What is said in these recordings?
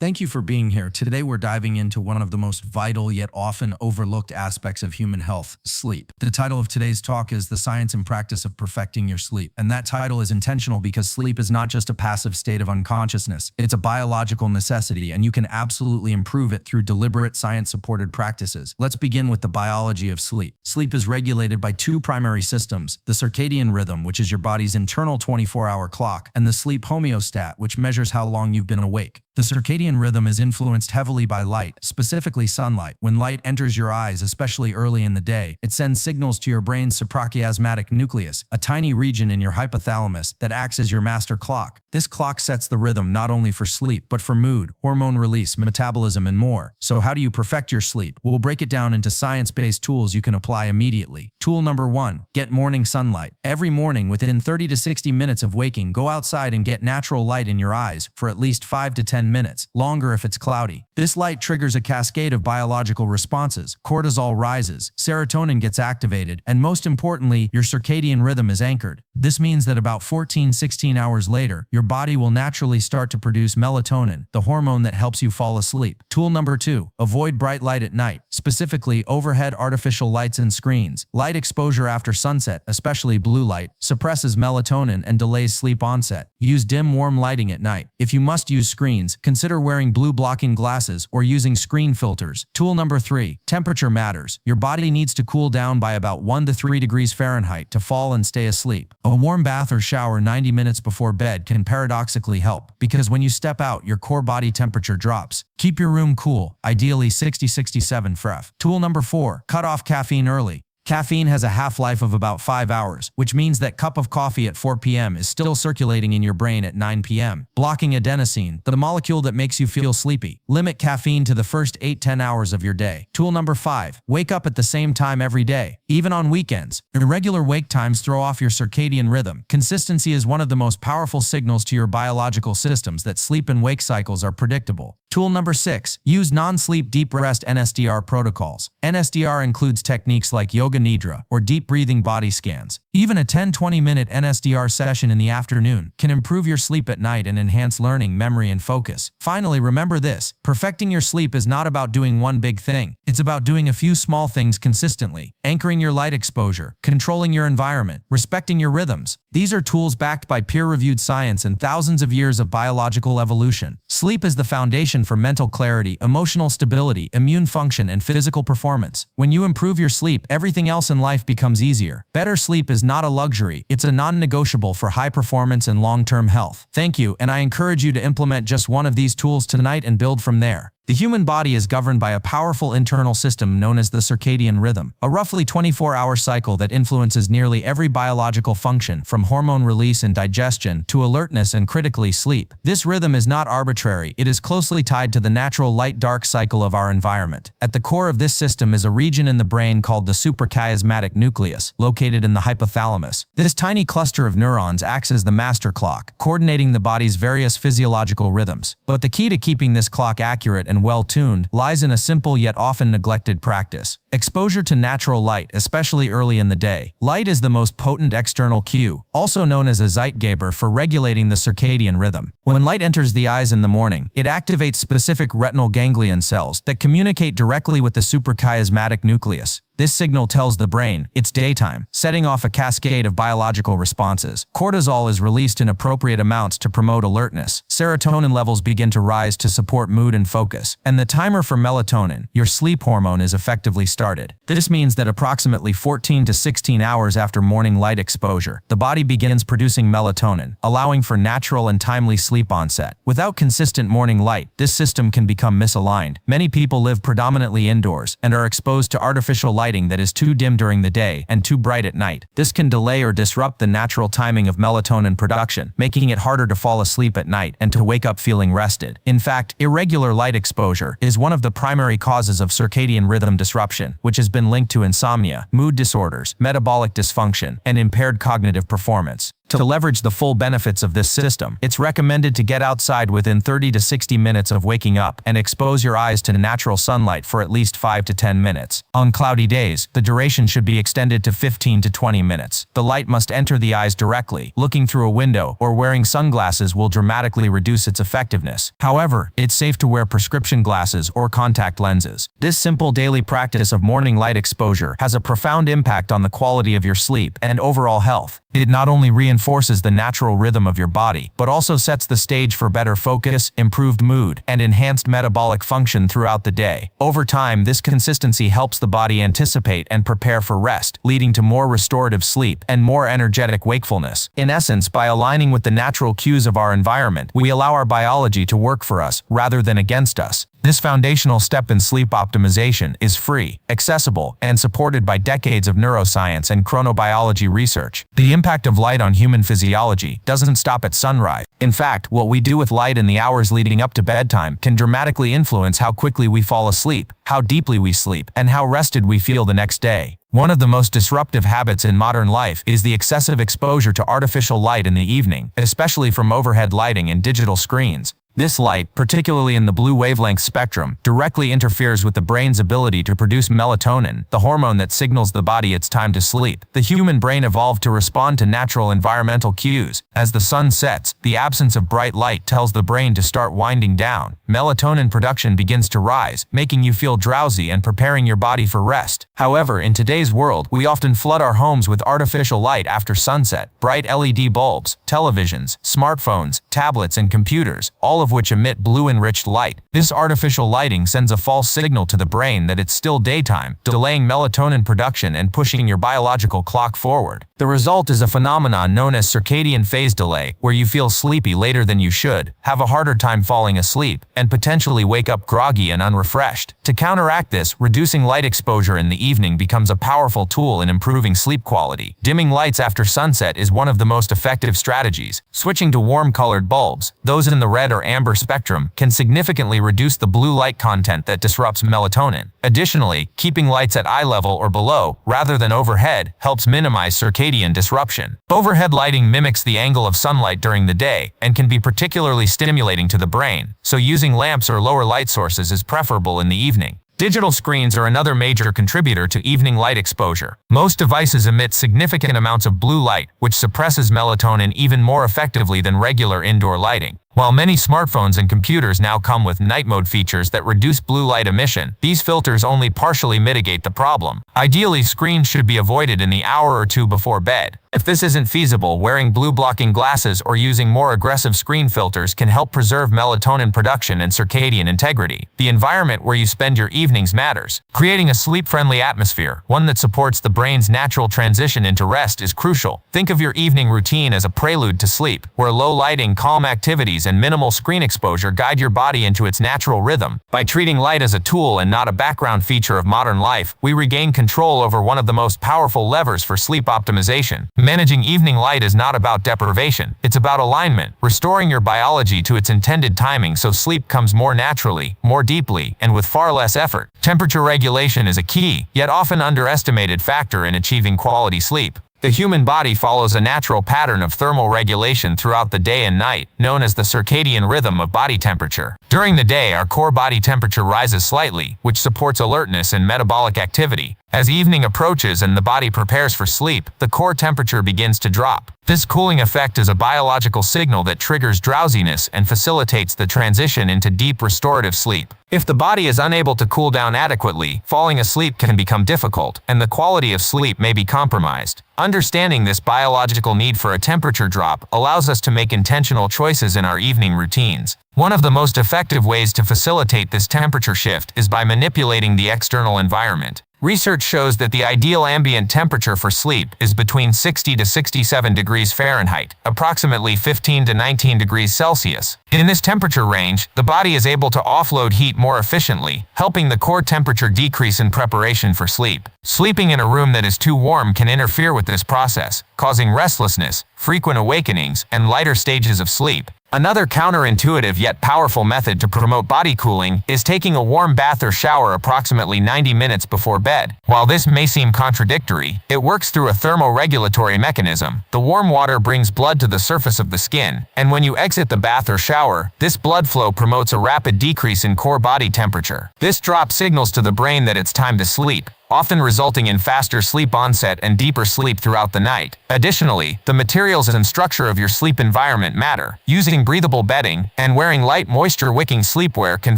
Thank you for being here. Today we're diving into one of the most vital yet often overlooked aspects of human health, sleep. The title of today's talk is The Science and Practice of Perfecting Your Sleep. And that title is intentional because sleep is not just a passive state of unconsciousness. It's a biological necessity, and you can absolutely improve it through deliberate science-supported practices. Let's begin with the biology of sleep. Sleep is regulated by two primary systems: the circadian rhythm, which is your body's internal 24-hour clock, and the sleep homeostat, which measures how long you've been awake. The circadian rhythm is influenced heavily by light, specifically sunlight. When light enters your eyes, especially early in the day, it sends signals to your brain's suprachiasmatic nucleus, a tiny region in your hypothalamus that acts as your master clock. This clock sets the rhythm not only for sleep, but for mood, hormone release, metabolism, and more. So how do you perfect your sleep? We'll break it down into science-based tools you can apply immediately. Tool number 1, get morning sunlight. Every morning, within 30 to 60 minutes of waking, go outside and get natural light in your eyes for at least 5 to 10 minutes, longer if it's cloudy. This light triggers a cascade of biological responses. Cortisol rises, serotonin gets activated, and most importantly, your circadian rhythm is anchored. This means that about 14-16 hours later, your body will naturally start to produce melatonin, the hormone that helps you fall asleep. Tool number 2, avoid bright light at night, specifically overhead artificial lights and screens. Light exposure after sunset, especially blue light, suppresses melatonin and delays sleep onset. Use dim, warm lighting at night. If you must use screens, consider wearing blue blocking glasses or using screen filters. Tool number 3, temperature matters. Your body needs to cool down by about 1 to 3 degrees Fahrenheit to fall and stay asleep. A warm bath or shower 90 minutes before bed can paradoxically help, because when you step out, your core body temperature drops. Keep your room cool, ideally 60-67 Fahrenheit. Tool number 4, cut off caffeine early. Caffeine has a half-life of about 5 hours, which means that cup of coffee at 4 p.m. is still circulating in your brain at 9 p.m., blocking adenosine, the molecule that makes you feel sleepy. Limit caffeine to the first 8-10 hours of your day. Tool number 5, wake up at the same time every day, even on weekends. Irregular wake times throw off your circadian rhythm. Consistency is one of the most powerful signals to your biological systems that sleep and wake cycles are predictable. Tool number 6, use non-sleep deep rest NSDR protocols. NSDR includes techniques like yoga nidra or deep breathing body scans. Even a 10-20 minute NSDR session in the afternoon can improve your sleep at night and enhance learning, memory, and focus. Finally, remember this: perfecting your sleep is not about doing one big thing. It's about doing a few small things consistently, anchoring your light exposure, controlling your environment, respecting your rhythms. These are tools backed by peer-reviewed science and thousands of years of biological evolution. Sleep is the foundation for mental clarity, emotional stability, immune function, and physical performance. When you improve your sleep, everything else in life becomes easier. Better sleep is not a luxury, it's a non-negotiable for high performance and long-term health. Thank you, and I encourage you to implement just one of these tools tonight and build from there. The human body is governed by a powerful internal system known as the circadian rhythm, a roughly 24-hour cycle that influences nearly every biological function, from hormone release and digestion to alertness and critically sleep. This rhythm is not arbitrary, it is closely tied to the natural light-dark cycle of our environment. At the core of this system is a region in the brain called the suprachiasmatic nucleus, located in the hypothalamus. This tiny cluster of neurons acts as the master clock, coordinating the body's various physiological rhythms. But the key to keeping this clock accurate and well-tuned lies in a simple yet often neglected practice: exposure to natural light, especially early in the day. Light is the most potent external cue, also known as a Zeitgeber, for regulating the circadian rhythm. When light enters the eyes in the morning, it activates specific retinal ganglion cells that communicate directly with the suprachiasmatic nucleus. This signal tells the brain it's daytime, setting off a cascade of biological responses. Cortisol is released in appropriate amounts to promote alertness. Serotonin levels begin to rise to support mood and focus. And the timer for melatonin, your sleep hormone, is effectively started. This means that approximately 14 to 16 hours after morning light exposure, the body begins producing melatonin, allowing for natural and timely sleep onset. Without consistent morning light, this system can become misaligned. Many people live predominantly indoors and are exposed to artificial light that is too dim during the day and too bright at night. This can delay or disrupt the natural timing of melatonin production, making it harder to fall asleep at night and to wake up feeling rested. In fact, irregular light exposure is one of the primary causes of circadian rhythm disruption, which has been linked to insomnia, mood disorders, metabolic dysfunction, and impaired cognitive performance. To leverage the full benefits of this system, it's recommended to get outside within 30 to 60 minutes of waking up and expose your eyes to natural sunlight for at least 5 to 10 minutes. On cloudy days, the duration should be extended to 15 to 20 minutes. The light must enter the eyes directly. Looking through a window or wearing sunglasses will dramatically reduce its effectiveness. However, it's safe to wear prescription glasses or contact lenses. This simple daily practice of morning light exposure has a profound impact on the quality of your sleep and overall health. It not only reinforces the natural rhythm of your body, but also sets the stage for better focus, improved mood, and enhanced metabolic function throughout the day. Over time, this consistency helps the body anticipate and prepare for rest, leading to more restorative sleep and more energetic wakefulness. In essence, by aligning with the natural cues of our environment, we allow our biology to work for us rather than against us. This foundational step in sleep optimization is free, accessible, and supported by decades of neuroscience and chronobiology research. The impact of light on human physiology doesn't stop at sunrise. In fact, what we do with light in the hours leading up to bedtime can dramatically influence how quickly we fall asleep, how deeply we sleep, and how rested we feel the next day. One of the most disruptive habits in modern life is the excessive exposure to artificial light in the evening, especially from overhead lighting and digital screens. This light, particularly in the blue wavelength spectrum, directly interferes with the brain's ability to produce melatonin, the hormone that signals the body it's time to sleep. The human brain evolved to respond to natural environmental cues. As the sun sets, the absence of bright light tells the brain to start winding down. Melatonin production begins to rise, making you feel drowsy and preparing your body for rest. However, in today's world, we often flood our homes with artificial light after sunset. Bright LED bulbs, televisions, smartphones, tablets, and computers, all of which emit blue-enriched light. This artificial lighting sends a false signal to the brain that it's still daytime, delaying melatonin production and pushing your biological clock forward. The result is a phenomenon known as circadian phase delay, where you feel sleepy later than you should, have a harder time falling asleep, and potentially wake up groggy and unrefreshed. To counteract this, reducing light exposure in the evening becomes a powerful tool in improving sleep quality. Dimming lights after sunset is one of the most effective strategies. Switching to warm-colored bulbs, those in the red or amber spectrum, can significantly reduce the blue light content that disrupts melatonin. Additionally, keeping lights at eye level or below, rather than overhead, helps minimize circadian disruption. Overhead lighting mimics the angle of sunlight during the day and can be particularly stimulating to the brain, so using lamps or lower light sources is preferable in the evening. Digital screens are another major contributor to evening light exposure. Most devices emit significant amounts of blue light, which suppresses melatonin even more effectively than regular indoor lighting. While many smartphones and computers now come with night mode features that reduce blue light emission, these filters only partially mitigate the problem. Ideally, screens should be avoided in the hour or two before bed. If this isn't feasible, wearing blue-blocking glasses or using more aggressive screen filters can help preserve melatonin production and circadian integrity. The environment where you spend your evenings matters. Creating a sleep-friendly atmosphere, one that supports the brain's natural transition into rest, is crucial. Think of your evening routine as a prelude to sleep, where low lighting, calm activities, and minimal screen exposure guide your body into its natural rhythm. By treating light as a tool and not a background feature of modern life, we regain control over one of the most powerful levers for sleep optimization. Managing evening light is not about deprivation, it's about alignment, restoring your biology to its intended timing so sleep comes more naturally, more deeply, and with far less effort. Temperature regulation is a key, yet often underestimated factor in achieving quality sleep. The human body follows a natural pattern of thermal regulation throughout the day and night, known as the circadian rhythm of body temperature. During the day, our core body temperature rises slightly, which supports alertness and metabolic activity. As evening approaches and the body prepares for sleep, the core temperature begins to drop. This cooling effect is a biological signal that triggers drowsiness and facilitates the transition into deep restorative sleep. If the body is unable to cool down adequately, falling asleep can become difficult, and the quality of sleep may be compromised. Understanding this biological need for a temperature drop allows us to make intentional choices in our evening routines. One of the most effective ways to facilitate this temperature shift is by manipulating the external environment. Research shows that the ideal ambient temperature for sleep is between 60 to 67 degrees Fahrenheit, approximately 15 to 19 degrees Celsius. In this temperature range, the body is able to offload heat more efficiently, helping the core temperature decrease in preparation for sleep. Sleeping in a room that is too warm can interfere with this process, causing restlessness, frequent awakenings, and lighter stages of sleep. Another counterintuitive yet powerful method to promote body cooling is taking a warm bath or shower approximately 90 minutes before bed. While this may seem contradictory, it works through a thermoregulatory mechanism. The warm water brings blood to the surface of the skin, and when you exit the bath or shower, this blood flow promotes a rapid decrease in core body temperature. This drop signals to the brain that it's time to sleep, often resulting in faster sleep onset and deeper sleep throughout the night. Additionally, the materials and structure of your sleep environment matter. Using breathable bedding and wearing light moisture-wicking sleepwear can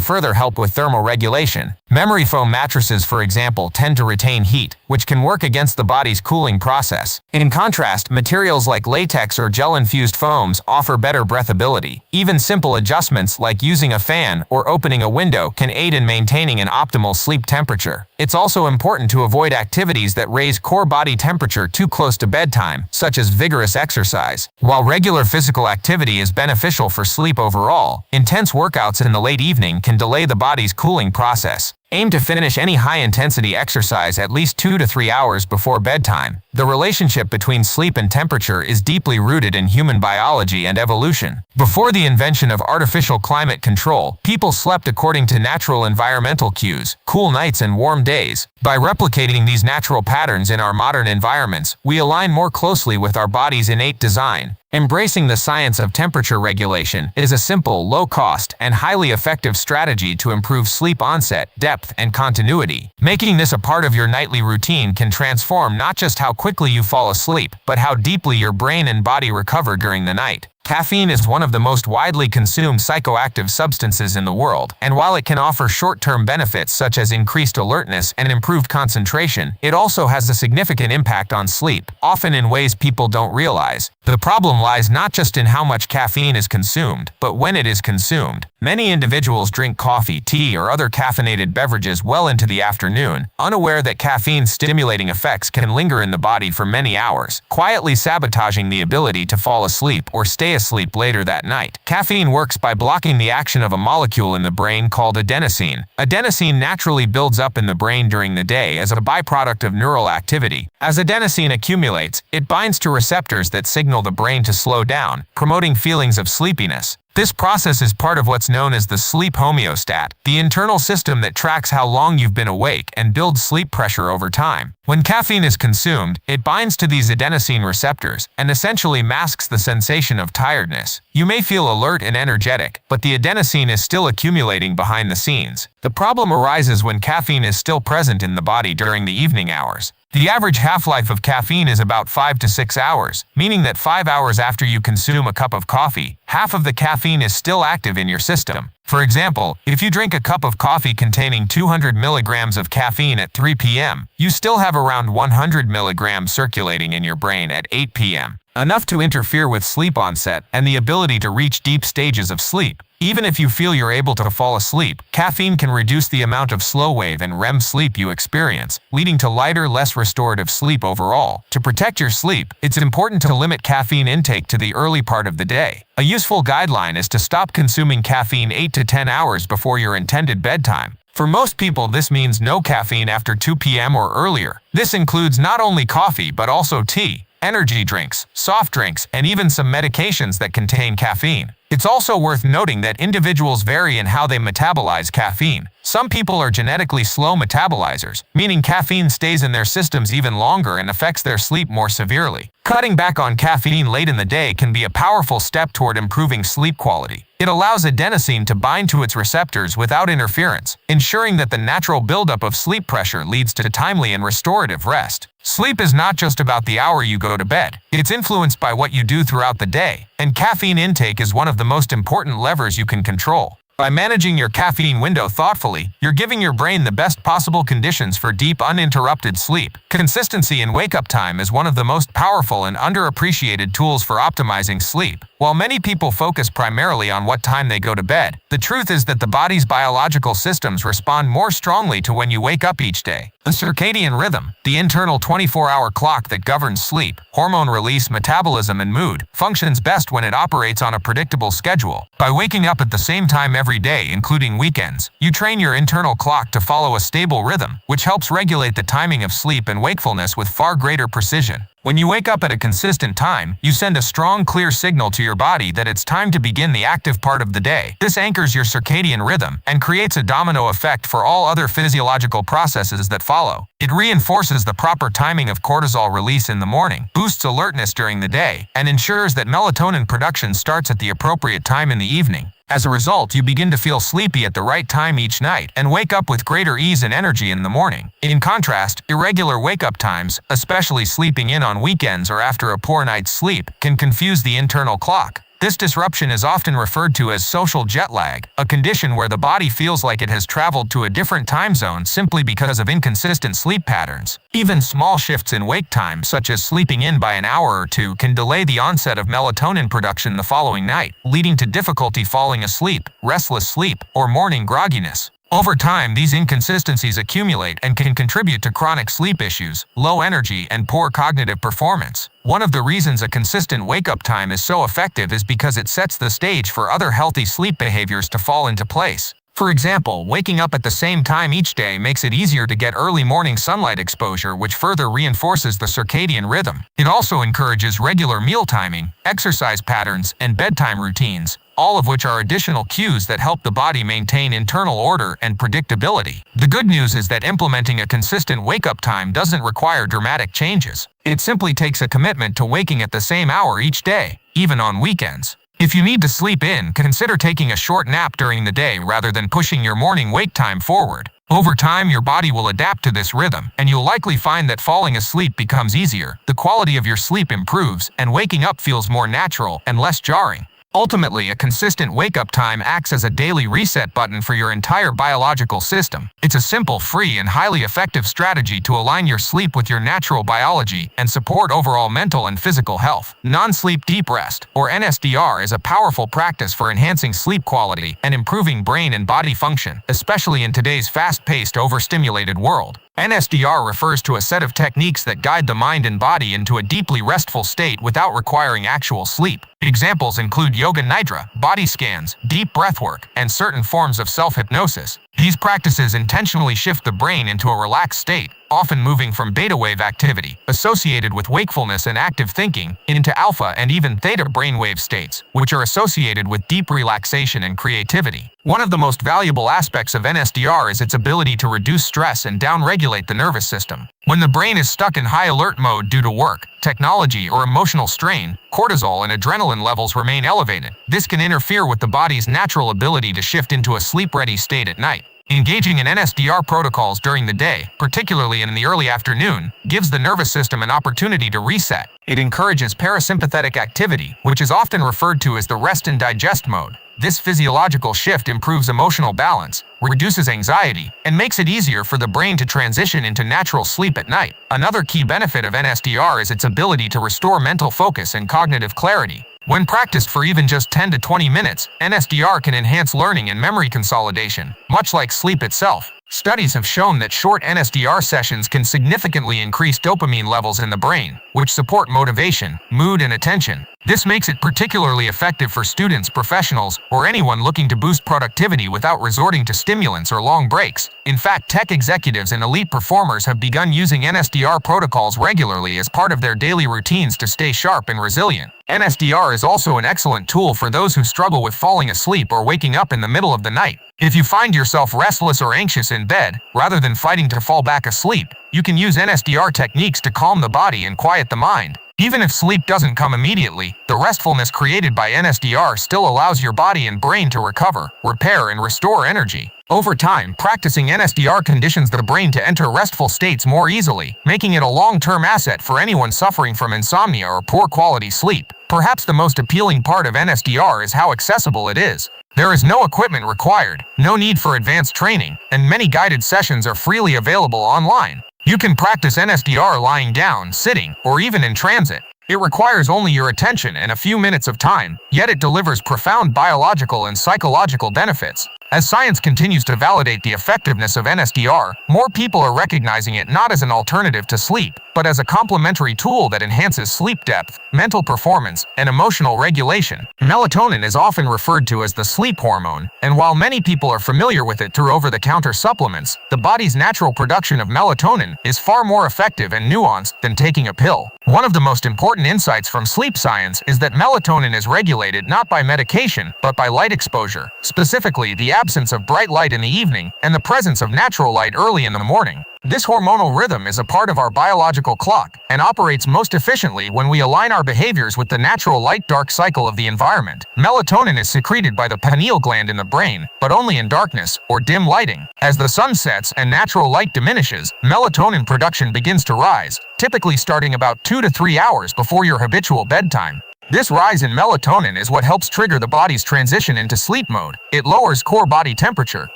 further help with thermal regulation. Memory foam mattresses, for example, tend to retain heat, which can work against the body's cooling process. In contrast, materials like latex or gel-infused foams offer better breathability. Even simple adjustments like using a fan or opening a window can aid in maintaining an optimal sleep temperature. It's also important to avoid activities that raise core body temperature too close to bedtime, such as vigorous exercise. While regular physical activity is beneficial for sleep overall, intense workouts in the late evening can delay the body's cooling process. Aim to finish any high-intensity exercise at least 2 to 3 hours before bedtime. The relationship between sleep and temperature is deeply rooted in human biology and evolution. Before the invention of artificial climate control, people slept according to natural environmental cues, cool nights and warm days. By replicating these natural patterns in our modern environments, we align more closely with our body's innate design. Embracing the science of temperature regulation is a simple, low-cost, and highly effective strategy to improve sleep onset, depth, and continuity. Making this a part of your nightly routine can transform not just how quickly you fall asleep, but how deeply your brain and body recover during the night. Caffeine is one of the most widely consumed psychoactive substances in the world, and while it can offer short-term benefits such as increased alertness and improved concentration, it also has a significant impact on sleep, often in ways people don't realize. The problem lies not just in how much caffeine is consumed, but when it is consumed. Many individuals drink coffee, tea, or other caffeinated beverages well into the afternoon, unaware that caffeine's stimulating effects can linger in the body for many hours, quietly sabotaging the ability to fall asleep or stay asleep later that night. Caffeine works by blocking the action of a molecule in the brain called adenosine. Adenosine naturally builds up in the brain during the day as a byproduct of neural activity. As adenosine accumulates, it binds to receptors that signal the brain to slow down, promoting feelings of sleepiness. This process is part of what's known as the sleep homeostat, the internal system that tracks how long you've been awake and builds sleep pressure over time. When caffeine is consumed, it binds to these adenosine receptors and essentially masks the sensation of tiredness. You may feel alert and energetic, but the adenosine is still accumulating behind the scenes. The problem arises when caffeine is still present in the body during the evening hours. The average half-life of caffeine is about 5 to 6 hours, meaning that 5 hours after you consume a cup of coffee, half of the caffeine is still active in your system. For example, if you drink a cup of coffee containing 200 milligrams of caffeine at 3 p.m., you still have around 100 milligrams circulating in your brain at 8 p.m., enough to interfere with sleep onset and the ability to reach deep stages of sleep. Even if you feel you're able to fall asleep, caffeine can reduce the amount of slow-wave and REM sleep you experience, leading to lighter, less restorative sleep overall. To protect your sleep, it's important to limit caffeine intake to the early part of the day. A useful guideline is to stop consuming caffeine 8 to 10 hours before your intended bedtime. For most people, this means no caffeine after 2 p.m. or earlier. This includes not only coffee but also tea, energy drinks, soft drinks, and even some medications that contain caffeine. It's also worth noting that individuals vary in how they metabolize caffeine. Some people are genetically slow metabolizers, meaning caffeine stays in their systems even longer and affects their sleep more severely. Cutting back on caffeine late in the day can be a powerful step toward improving sleep quality. It allows adenosine to bind to its receptors without interference, ensuring that the natural buildup of sleep pressure leads to timely and restorative rest. Sleep is not just about the hour you go to bed. It's influenced by what you do throughout the day, and caffeine intake is one of the most important levers you can control. By managing your caffeine window thoughtfully, you're giving your brain the best possible conditions for deep, uninterrupted sleep. Consistency in wake-up time is one of the most powerful and underappreciated tools for optimizing sleep. While many people focus primarily on what time they go to bed, the truth is that the body's biological systems respond more strongly to when you wake up each day. The circadian rhythm, the internal 24-hour clock that governs sleep, hormone release, metabolism, and mood, functions best when it operates on a predictable schedule. By waking up at the same time every day, including weekends, you train your internal clock to follow a stable rhythm, which helps regulate the timing of sleep and wakefulness with far greater precision. When you wake up at a consistent time, you send a strong, clear signal to your body that it's time to begin the active part of the day. This anchors your circadian rhythm and creates a domino effect for all other physiological processes that follow. It reinforces the proper timing of cortisol release in the morning, boosts alertness during the day, and ensures that melatonin production starts at the appropriate time in the evening. As a result, you begin to feel sleepy at the right time each night and wake up with greater ease and energy in the morning. In contrast, irregular wake-up times, especially sleeping in on weekends or after a poor night's sleep, can confuse the internal clock. This disruption is often referred to as social jet lag, a condition where the body feels like it has traveled to a different time zone simply because of inconsistent sleep patterns. Even small shifts in wake time, such as sleeping in by an hour or two, can delay the onset of melatonin production the following night, leading to difficulty falling asleep, restless sleep, or morning grogginess. Over time, these inconsistencies accumulate and can contribute to chronic sleep issues, low energy, and poor cognitive performance. One of the reasons a consistent wake-up time is so effective is because it sets the stage for other healthy sleep behaviors to fall into place. For example, waking up at the same time each day makes it easier to get early morning sunlight exposure, which further reinforces the circadian rhythm. It also encourages regular meal timing, exercise patterns, and bedtime routines, all of which are additional cues that help the body maintain internal order and predictability. The good news is that implementing a consistent wake-up time doesn't require dramatic changes. It simply takes a commitment to waking at the same hour each day, even on weekends. If you need to sleep in, consider taking a short nap during the day rather than pushing your morning wake time forward. Over time, your body will adapt to this rhythm, and you'll likely find that falling asleep becomes easier, the quality of your sleep improves, and waking up feels more natural and less jarring. Ultimately, a consistent wake-up time acts as a daily reset button for your entire biological system. It's a simple, free, and highly effective strategy to align your sleep with your natural biology and support overall mental and physical health. Non-sleep deep rest, or NSDR, is a powerful practice for enhancing sleep quality and improving brain and body function, especially in today's fast-paced, overstimulated world. NSDR refers to a set of techniques that guide the mind and body into a deeply restful state without requiring actual sleep. Examples include yoga nidra, body scans, deep breathwork, and certain forms of self-hypnosis. These practices intentionally shift the brain into a relaxed state, often moving from beta wave activity, associated with wakefulness and active thinking, into alpha and even theta brainwave states, which are associated with deep relaxation and creativity. One of the most valuable aspects of NSDR is its ability to reduce stress and downregulate the nervous system. When the brain is stuck in high alert mode due to work, technology, or emotional strain, cortisol and adrenaline levels remain elevated. This can interfere with the body's natural ability to shift into a sleep-ready state at night. Engaging in NSDR protocols during the day, particularly in the early afternoon, gives the nervous system an opportunity to reset. It encourages parasympathetic activity, which is often referred to as the rest and digest mode. This physiological shift improves emotional balance, reduces anxiety, and makes it easier for the brain to transition into natural sleep at night. Another key benefit of NSDR is its ability to restore mental focus and cognitive clarity. When practiced for even just 10 to 20 minutes, NSDR can enhance learning and memory consolidation, much like sleep itself. Studies have shown that short NSDR sessions can significantly increase dopamine levels in the brain, which support motivation, mood, and attention. This makes it particularly effective for students, professionals, or anyone looking to boost productivity without resorting to stimulants or long breaks. In fact, tech executives and elite performers have begun using NSDR protocols regularly as part of their daily routines to stay sharp and resilient. NSDR is also an excellent tool for those who struggle with falling asleep or waking up in the middle of the night. If you find yourself restless or anxious in bed, rather than fighting to fall back asleep, you can use NSDR techniques to calm the body and quiet the mind. Even if sleep doesn't come immediately, the restfulness created by NSDR still allows your body and brain to recover, repair, and restore energy. Over time, practicing NSDR conditions the brain to enter restful states more easily, making it a long-term asset for anyone suffering from insomnia or poor quality sleep. Perhaps the most appealing part of NSDR is how accessible it is. There is no equipment required, no need for advanced training, and many guided sessions are freely available online. You can practice NSDR lying down, sitting, or even in transit. It requires only your attention and a few minutes of time, yet it delivers profound biological and psychological benefits. As science continues to validate the effectiveness of NSDR, more people are recognizing it not as an alternative to sleep, but as a complementary tool that enhances sleep depth, mental performance, and emotional regulation. Melatonin is often referred to as the sleep hormone, and while many people are familiar with it through over-the-counter supplements, the body's natural production of melatonin is far more effective and nuanced than taking a pill. One of the most important insights from sleep science is that melatonin is regulated not by medication, but by light exposure, specifically the absence of bright light in the evening and the presence of natural light early in the morning. This hormonal rhythm is a part of our biological clock and operates most efficiently when we align our behaviors with the natural light-dark cycle of the environment. Melatonin is secreted by the pineal gland in the brain, but only in darkness or dim lighting. As the sun sets and natural light diminishes, melatonin production begins to rise, typically starting about 2 to 3 hours before your habitual bedtime. This rise in melatonin is what helps trigger the body's transition into sleep mode. It lowers core body temperature,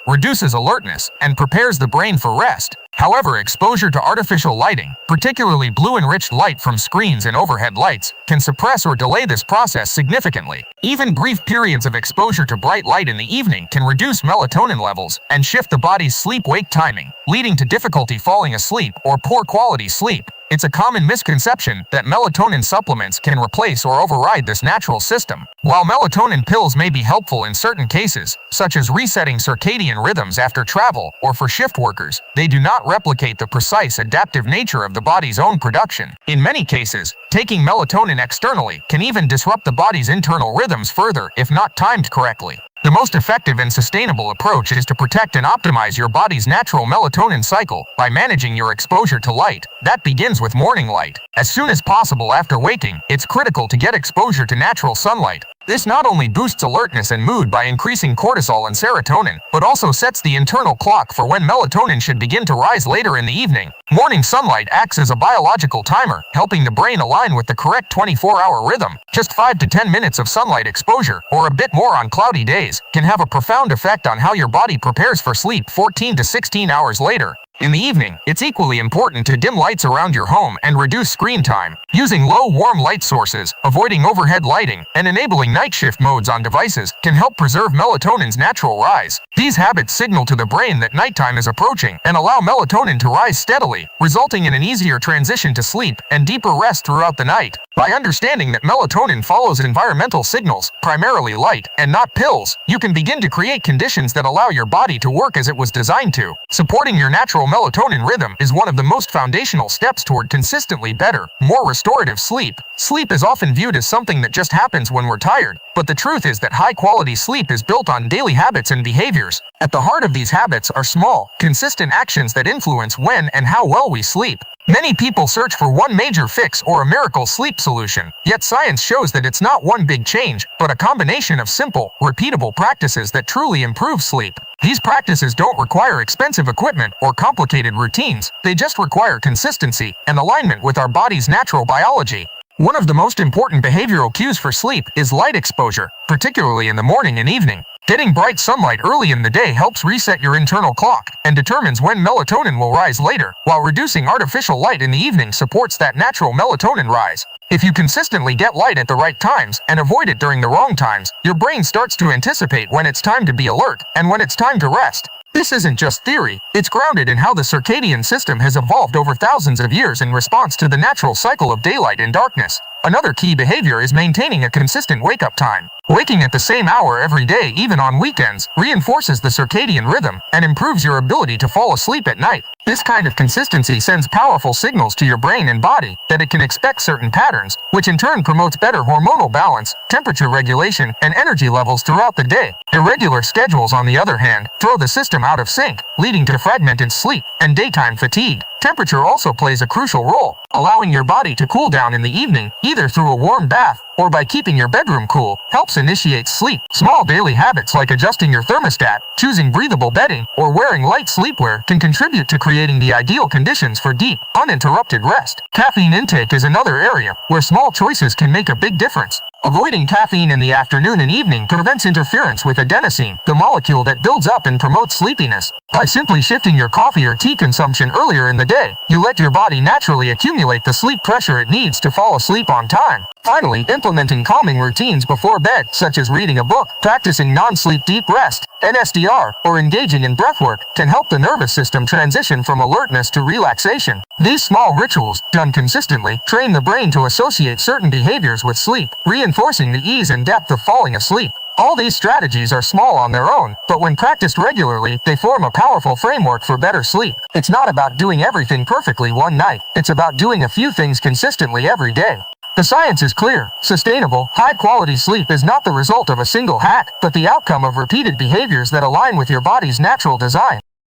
reduces alertness, and prepares the brain for rest. However, exposure to artificial lighting, particularly blue-enriched light from screens and overhead lights, can suppress or delay this process significantly. Even brief periods of exposure to bright light in the evening can reduce melatonin levels and shift the body's sleep-wake timing, leading to difficulty falling asleep or poor quality sleep. It's a common misconception that melatonin supplements can replace or override this natural system. While melatonin pills may be helpful in certain cases, such as resetting circadian rhythms after travel or for shift workers, they do not replicate the precise adaptive nature of the body's own production. In many cases, taking melatonin externally can even disrupt the body's internal rhythms further if not timed correctly. The most effective and sustainable approach is to protect and optimize your body's natural melatonin cycle by managing your exposure to light. That begins with morning light. As soon as possible after waking, it's critical to get exposure to natural sunlight. This not only boosts alertness and mood by increasing cortisol and serotonin, but also sets the internal clock for when melatonin should begin to rise later in the evening. Morning sunlight acts as a biological timer, helping the brain align with the correct 24-hour rhythm. Just 5 to 10 minutes of sunlight exposure, or a bit more on cloudy days, can have a profound effect on how your body prepares for sleep 14 to 16 hours later. In the evening, it's equally important to dim lights around your home and reduce screen time. Using low warm light sources, avoiding overhead lighting, and enabling night shift modes on devices can help preserve melatonin's natural rise. These habits signal to the brain that nighttime is approaching and allow melatonin to rise steadily, resulting in an easier transition to sleep and deeper rest throughout the night. By understanding that melatonin follows environmental signals, primarily light, and not pills, you can begin to create conditions that allow your body to work as it was designed to. Supporting your natural melatonin rhythm is one of the most foundational steps toward consistently better, more restorative sleep. Sleep is often viewed as something that just happens when we're tired, but the truth is that high-quality sleep is built on daily habits and behaviors. At the heart of these habits are small, consistent actions that influence when and how well we sleep. Many people search for one major fix or a miracle sleep solution, yet science shows that it's not one big change, but a combination of simple, repeatable practices that truly improve sleep. These practices don't require expensive equipment or complicated routines, they just require consistency and alignment with our body's natural biology. One of the most important behavioral cues for sleep is light exposure, particularly in the morning and evening. Getting bright sunlight early in the day helps reset your internal clock and determines when melatonin will rise later, while reducing artificial light in the evening supports that natural melatonin rise. If you consistently get light at the right times and avoid it during the wrong times, your brain starts to anticipate when it's time to be alert and when it's time to rest. This isn't just theory, it's grounded in how the circadian system has evolved over thousands of years in response to the natural cycle of daylight and darkness. Another key behavior is maintaining a consistent wake-up time. Waking at the same hour every day, even on weekends, reinforces the circadian rhythm and improves your ability to fall asleep at night. This kind of consistency sends powerful signals to your brain and body that it can expect certain patterns, which in turn promotes better hormonal balance, temperature regulation, and energy levels throughout the day. Irregular schedules, on the other hand, throw the system out of sync, leading to fragmented sleep and daytime fatigue. Temperature also plays a crucial role. Allowing your body to cool down in the evening, either through a warm bath or by keeping your bedroom cool, helps initiate sleep. Small daily habits like adjusting your thermostat, choosing breathable bedding, or wearing light sleepwear can contribute to creating the ideal conditions for deep, uninterrupted rest. Caffeine intake is another area where small choices can make a big difference. Avoiding caffeine in the afternoon and evening prevents interference with adenosine, the molecule that builds up and promotes sleepiness. By simply shifting your coffee or tea consumption earlier in the day, you let your body naturally accumulate the sleep pressure it needs to fall asleep on time. Finally, implementing calming routines before bed, such as reading a book, practicing non-sleep deep rest, NSDR, or engaging in breathwork, can help the nervous system transition from alertness to relaxation. These small rituals, done consistently, train the brain to associate certain behaviors with sleep, reinforcing the ease and depth of falling asleep. All these strategies are small on their own, but when practiced regularly, they form a powerful framework for better sleep. It's not about doing everything perfectly one night. It's about doing a few things consistently every day. The science is clear. Sustainable, high-quality sleep is not the result of a single hack, but the outcome of repeated behaviors that align with your body's natural design.